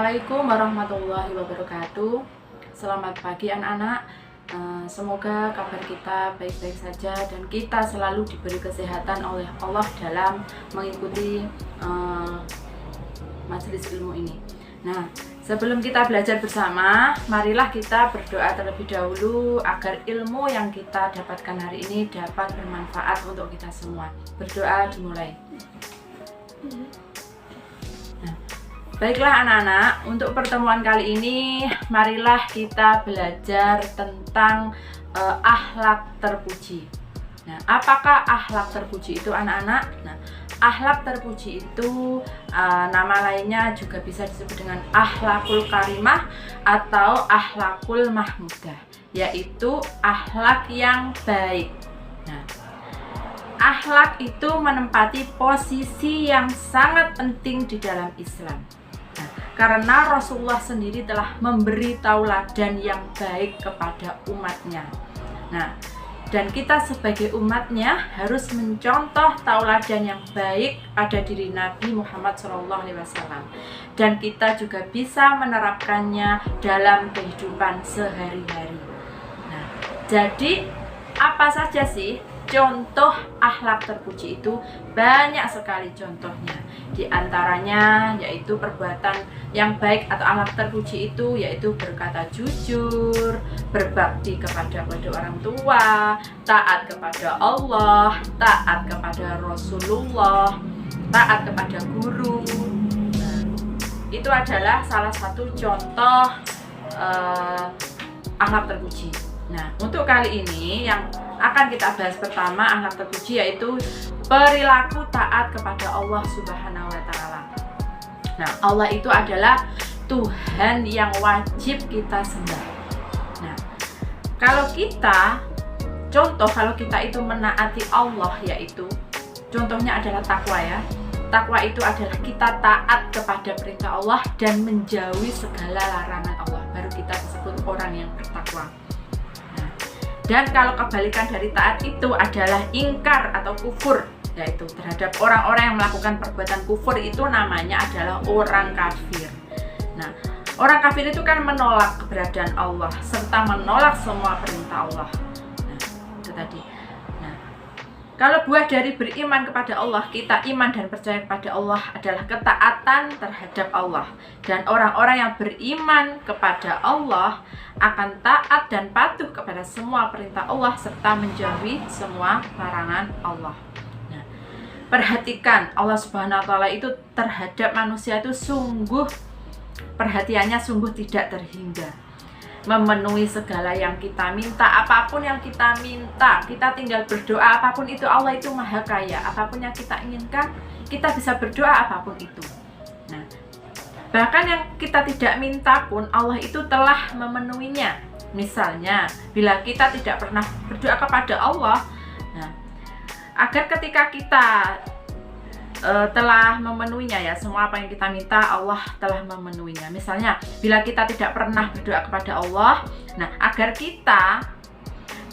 Assalamualaikum warahmatullahi wabarakatuh. Selamat pagi anak-anak. Semoga kabar kita baik-baik saja dan kita selalu diberi kesehatan oleh Allah dalam mengikuti majelis ilmu ini. Nah, sebelum kita belajar bersama, marilah kita berdoa terlebih dahulu agar ilmu yang kita dapatkan hari ini dapat bermanfaat untuk kita semua. Berdoa dimulai. Baiklah anak-anak, untuk pertemuan kali ini marilah kita belajar tentang akhlak terpuji. Nah, apakah akhlak terpuji itu anak-anak? Nah, akhlak terpuji itu nama lainnya juga bisa disebut dengan akhlakul karimah atau akhlakul mahmudah, yaitu akhlak yang baik. Nah, akhlak itu menempati posisi yang sangat penting di dalam Islam. Karena Rasulullah sendiri telah memberi tauladan yang baik kepada umatnya. Nah, dan kita sebagai umatnya harus mencontoh tauladan yang baik pada diri Nabi Muhammad SAW. Dan kita juga bisa menerapkannya dalam kehidupan sehari-hari. Nah, jadi apa saja sih contoh akhlak terpuji itu? Banyak sekali contohnya. Di antaranya yaitu perbuatan yang baik atau akhlak terpuji itu yaitu berkata jujur, berbakti kepada orang tua, taat kepada Allah, taat kepada Rasulullah, taat kepada guru. Nah, itu adalah salah satu contoh akhlak terpuji. Nah, untuk kali ini yang akan kita bahas pertama akhlak terpuji yaitu perilaku taat kepada Allah Subhanahu wa Ta'ala. Nah, Allah itu adalah Tuhan yang wajib kita sembah. Nah, kalau kita itu menaati Allah, yaitu contohnya adalah takwa ya. Takwa itu adalah kita taat kepada perintah Allah dan menjauhi segala larangan Allah. Baru kita disebut orang yang bertakwa. Dan kalau kebalikan dari taat itu adalah ingkar atau kufur, yaitu terhadap orang-orang yang melakukan perbuatan kufur, itu namanya adalah orang kafir. Nah, orang kafir itu kan menolak keberadaan Allah serta menolak semua perintah Allah. Nah, itu tadi. Nah, kalau buah dari beriman kepada Allah, kita iman dan percaya kepada Allah adalah ketaatan terhadap Allah. Dan orang-orang yang beriman kepada Allah akan taat dan patuh kepada semua perintah Allah serta menjauhi semua larangan Allah. Nah, perhatikan Allah Subhanahu wa Ta'ala itu terhadap manusia itu perhatiannya sungguh tidak terhingga. Memenuhi segala yang kita minta, apapun yang kita minta, kita tinggal berdoa, apapun itu. Allah itu maha kaya, apapun yang kita inginkan, kita bisa berdoa apapun itu. Nah, bahkan yang kita tidak minta pun Allah itu telah memenuhinya. Misalnya, bila kita tidak pernah berdoa kepada Allah, nah, agar ketika kita telah memenuhinya ya, semua apa yang kita minta Allah telah memenuhinya. Misalnya, bila kita tidak pernah berdoa kepada Allah, nah, agar kita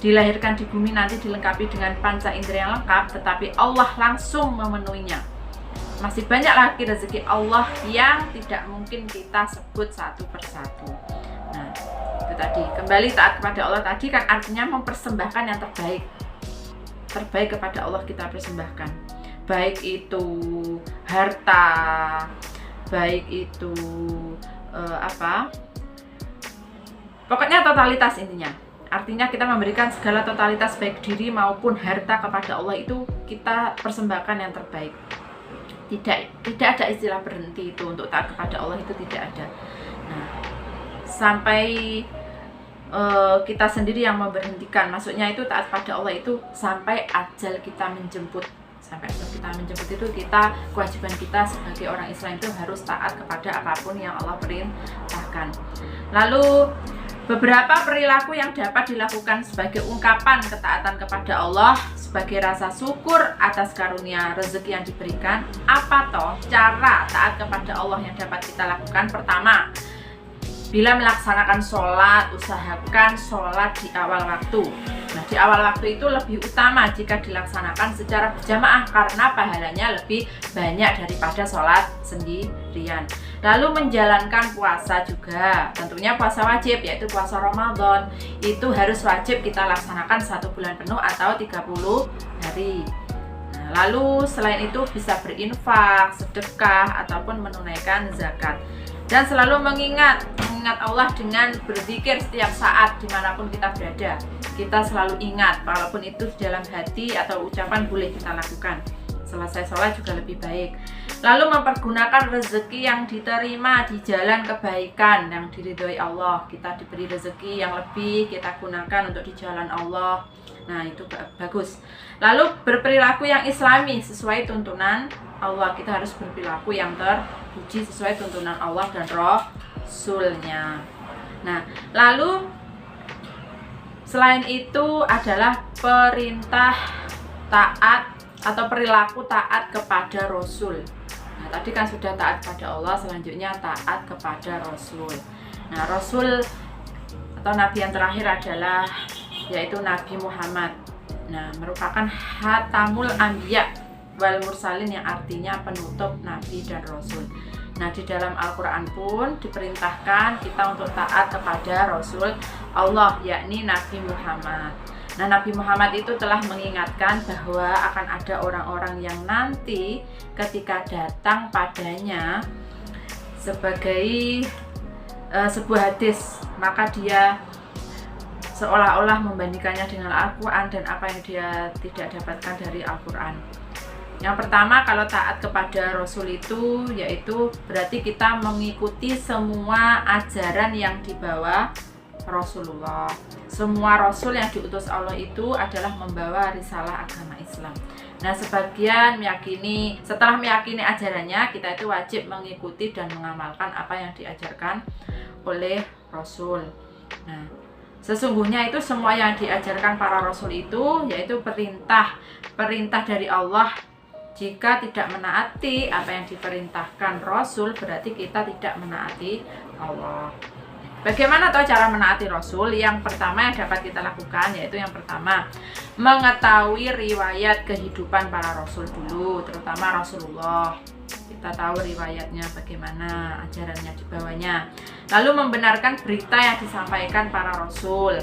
dilahirkan di bumi nanti dilengkapi dengan panca indera yang lengkap, tetapi Allah langsung memenuhinya. Masih banyak lagi rezeki Allah yang tidak mungkin kita sebut satu persatu. Nah, itu tadi, kembali taat kepada Allah tadi kan artinya mempersembahkan yang terbaik kepada Allah kita persembahkan, baik itu harta, baik itu pokoknya totalitas intinya. Artinya kita memberikan segala totalitas baik diri maupun harta kepada Allah, itu kita persembahkan yang terbaik. Tidak ada istilah berhenti itu untuk taat kepada Allah, itu tidak ada. Nah, sampai kita sendiri yang memberhentikan, maksudnya itu taat pada Allah itu sampai ajal kita menjemput. Sampai ajal kita menjemput itu kewajiban kita sebagai orang Islam itu harus taat kepada apapun yang Allah perintahkan. Lalu beberapa perilaku yang dapat dilakukan sebagai ungkapan ketaatan kepada Allah, sebagai rasa syukur atas karunia rezeki yang diberikan. Apa toh cara taat kepada Allah yang dapat kita lakukan? Pertama, bila melaksanakan sholat, usahakan sholat di awal waktu. Nah, di awal waktu itu lebih utama jika dilaksanakan secara berjamaah karena pahalanya lebih banyak daripada sholat sendirian. Lalu menjalankan puasa juga, tentunya puasa wajib yaitu puasa Ramadan. Itu harus wajib kita laksanakan 1 bulan penuh atau 30 hari. Nah, lalu selain itu bisa berinfak, sedekah ataupun menunaikan zakat. Dan selalu mengingat Allah dengan berzikir setiap saat dimanapun kita berada. Kita selalu ingat, walaupun itu di dalam hati atau ucapan boleh kita lakukan. Selesai sholat juga lebih baik. Lalu mempergunakan rezeki yang diterima di jalan kebaikan yang diridhoi Allah. Kita diberi rezeki yang lebih, kita gunakan untuk di jalan Allah. Nah, itu bagus. Lalu berperilaku yang islami sesuai tuntunan Allah. Kita harus berperilaku yang terpuji sesuai tuntunan Allah dan Rasulnya. Nah, lalu selain itu adalah perintah taat atau perilaku taat kepada Rasul. Nah, tadi kan sudah taat kepada Allah, selanjutnya taat kepada Rasul. Nah, Rasul atau Nabi yang terakhir adalah yaitu Nabi Muhammad. Nah, merupakan Khatamul Anbiya wal Mursalin yang artinya penutup Nabi dan Rasul. Nah, di dalam Al-Quran pun diperintahkan kita untuk taat kepada Rasul Allah, yakni Nabi Muhammad. Nah, Nabi Muhammad itu telah mengingatkan bahwa akan ada orang-orang yang nanti ketika datang padanya sebagai sebuah hadis, maka dia seolah-olah membandingkannya dengan Al-Quran dan apa yang dia tidak dapatkan dari Al-Quran. Yang pertama, kalau taat kepada Rasul itu yaitu berarti kita mengikuti semua ajaran yang dibawa Rasulullah. Semua Rasul yang diutus Allah itu adalah membawa risalah agama Islam. Nah, sebagian meyakini, setelah meyakini ajarannya, kita itu wajib mengikuti dan mengamalkan apa yang diajarkan oleh Rasul. Nah, sesungguhnya itu semua yang diajarkan para Rasul itu yaitu perintah dari Allah. Jika tidak menaati apa yang diperintahkan Rasul, berarti kita tidak menaati Allah. Bagaimana tahu cara menaati Rasul? Yang pertama yang dapat kita lakukan yaitu yang pertama, mengetahui riwayat kehidupan para Rasul dulu, terutama Rasulullah. Kita tahu riwayatnya bagaimana, ajarannya dibawanya. Lalu membenarkan berita yang disampaikan para Rasul.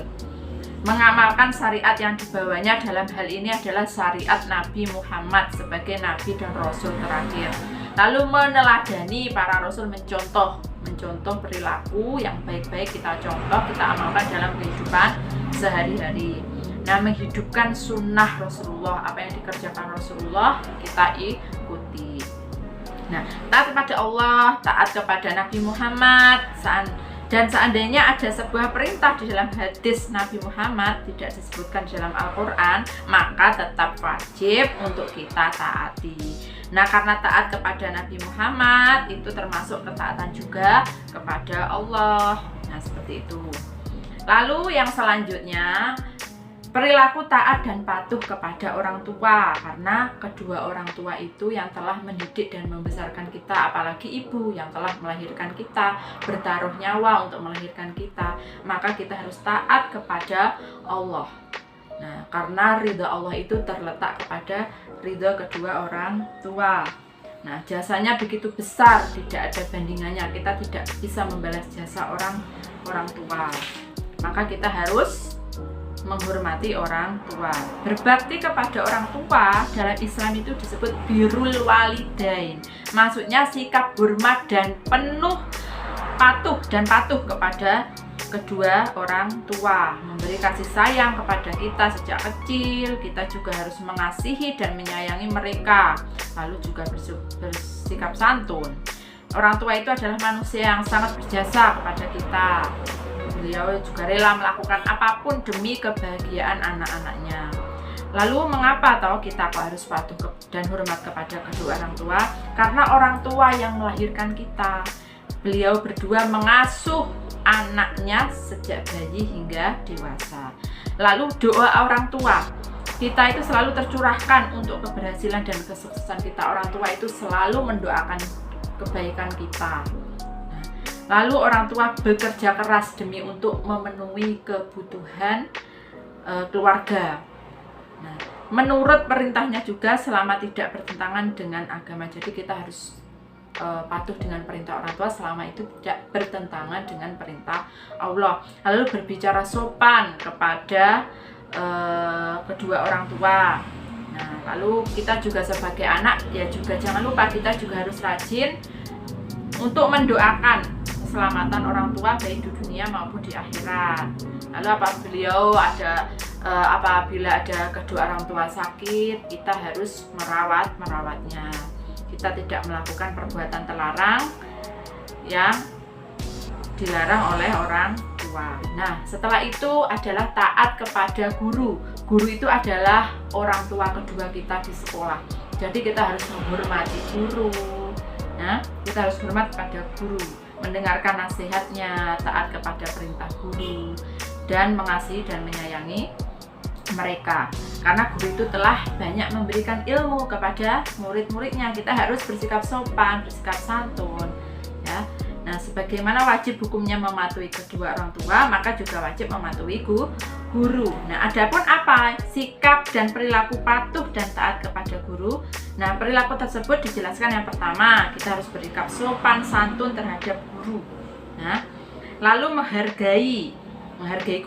Mengamalkan syariat yang dibawanya, dalam hal ini adalah syariat Nabi Muhammad sebagai Nabi dan Rasul terakhir. Lalu meneladani para Rasul, mencontoh perilaku yang baik-baik kita contoh, kita amalkan dalam kehidupan sehari-hari. Nah, menghidupkan sunnah Rasulullah, apa yang dikerjakan Rasulullah kita ikuti. Nah, taat kepada Allah, taat kepada Nabi Muhammad, dan seandainya ada sebuah perintah di dalam hadis Nabi Muhammad tidak disebutkan di dalam Al-Quran, maka tetap wajib untuk kita taati. Nah, karena taat kepada Nabi Muhammad itu termasuk ketaatan juga kepada Allah. Nah, seperti itu. Lalu yang selanjutnya, perilaku taat dan patuh kepada orang tua, karena kedua orang tua itu yang telah mendidik dan membesarkan kita, apalagi ibu yang telah melahirkan kita, bertaruh nyawa untuk melahirkan kita, maka kita harus taat kepada Allah. Nah, karena ridha Allah itu terletak kepada ridha kedua orang tua. Nah, jasanya begitu besar, tidak ada bandingannya. Kita tidak bisa membalas jasa orang tua. Maka kita harus menghormati orang tua. Berbakti kepada orang tua dalam Islam itu disebut birrul walidain. Maksudnya sikap hormat dan penuh patuh kepada kedua orang tua, memberi kasih sayang kepada kita sejak kecil. Kita juga harus mengasihi dan menyayangi mereka, lalu juga bersikap santun. Orang tua itu adalah manusia yang sangat berjasa kepada kita. Beliau juga rela melakukan apapun demi kebahagiaan anak-anaknya. Lalu mengapa kita harus patuh dan hormat kepada kedua orang tua? Karena orang tua yang melahirkan kita. Beliau berdua mengasuh anaknya sejak bayi hingga dewasa. Lalu doa orang tua kita itu selalu tercurahkan untuk keberhasilan dan kesuksesan kita. Orang tua itu selalu mendoakan kebaikan kita. Lalu orang tua bekerja keras demi untuk memenuhi kebutuhan keluarga. Nah, menurut perintahnya juga selama tidak bertentangan dengan agama. Jadi kita harus patuh dengan perintah orang tua selama itu tidak bertentangan dengan perintah Allah. Lalu berbicara sopan kepada kedua orang tua. Nah, lalu kita juga sebagai anak ya juga jangan lupa kita juga harus rajin untuk mendoakan keselamatan orang tua baik di dunia maupun di akhirat. Lalu apabila ada kedua orang tua sakit, kita harus merawatnya. Kita tidak melakukan perbuatan terlarang yang dilarang oleh orang tua. Nah, setelah itu adalah taat kepada guru. Guru itu adalah orang tua kedua kita di sekolah. Jadi kita harus menghormati guru. Nah, kita harus hormat pada guru, mendengarkan nasihatnya, taat kepada perintah guru, dan mengasihi dan menyayangi mereka. Karena guru itu telah banyak memberikan ilmu kepada murid-muridnya. Kita harus bersikap sopan, bersikap santun, ya. Nah, sebagaimana wajib hukumnya mematuhi kedua orang tua, maka juga wajib mematuhi guru. Nah, adapun apa sikap dan perilaku patuh dan taat kepada guru? Nah, perilaku tersebut dijelaskan yang pertama, kita harus bersikap sopan, santun terhadap guru. Nah, lalu menghargai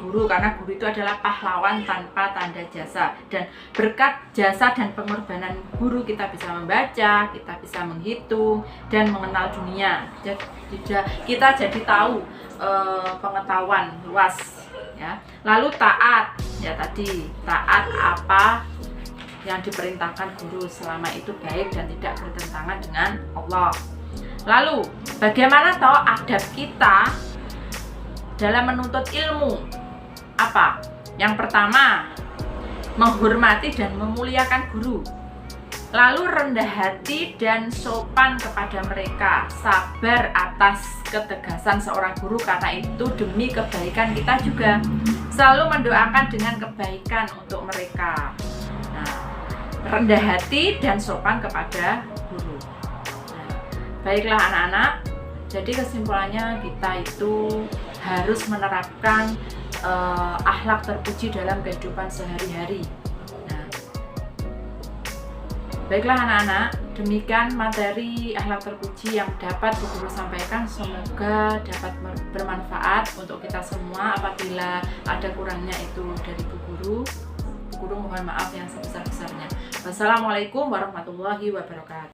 guru, karena guru itu adalah pahlawan tanpa tanda jasa, dan berkat jasa dan pengorbanan guru kita bisa membaca, kita bisa menghitung dan mengenal dunia. Kita jadi tahu pengetahuan luas, ya. Lalu taat, ya tadi taat apa yang diperintahkan guru selama itu baik dan tidak bertentangan dengan Allah. Lalu bagaimana toh adab kita dalam menuntut ilmu? Apa? Yang pertama, menghormati dan memuliakan guru. Lalu rendah hati dan sopan kepada mereka, sabar atas ketegasan seorang guru karena itu demi kebaikan kita juga. Selalu mendoakan dengan kebaikan untuk mereka. Nah, rendah hati dan sopan kepada guru. Nah, baiklah anak-anak, jadi kesimpulannya kita itu harus menerapkan akhlak terpuji dalam kehidupan sehari-hari. Nah, baiklah anak-anak, demikian materi akhlak terpuji yang dapat Bu Guru sampaikan. Semoga dapat bermanfaat untuk kita semua. Apabila ada kurangnya itu dari Bu Guru mohon maaf yang sebesar-besarnya. Wassalamualaikum warahmatullahi wabarakatuh.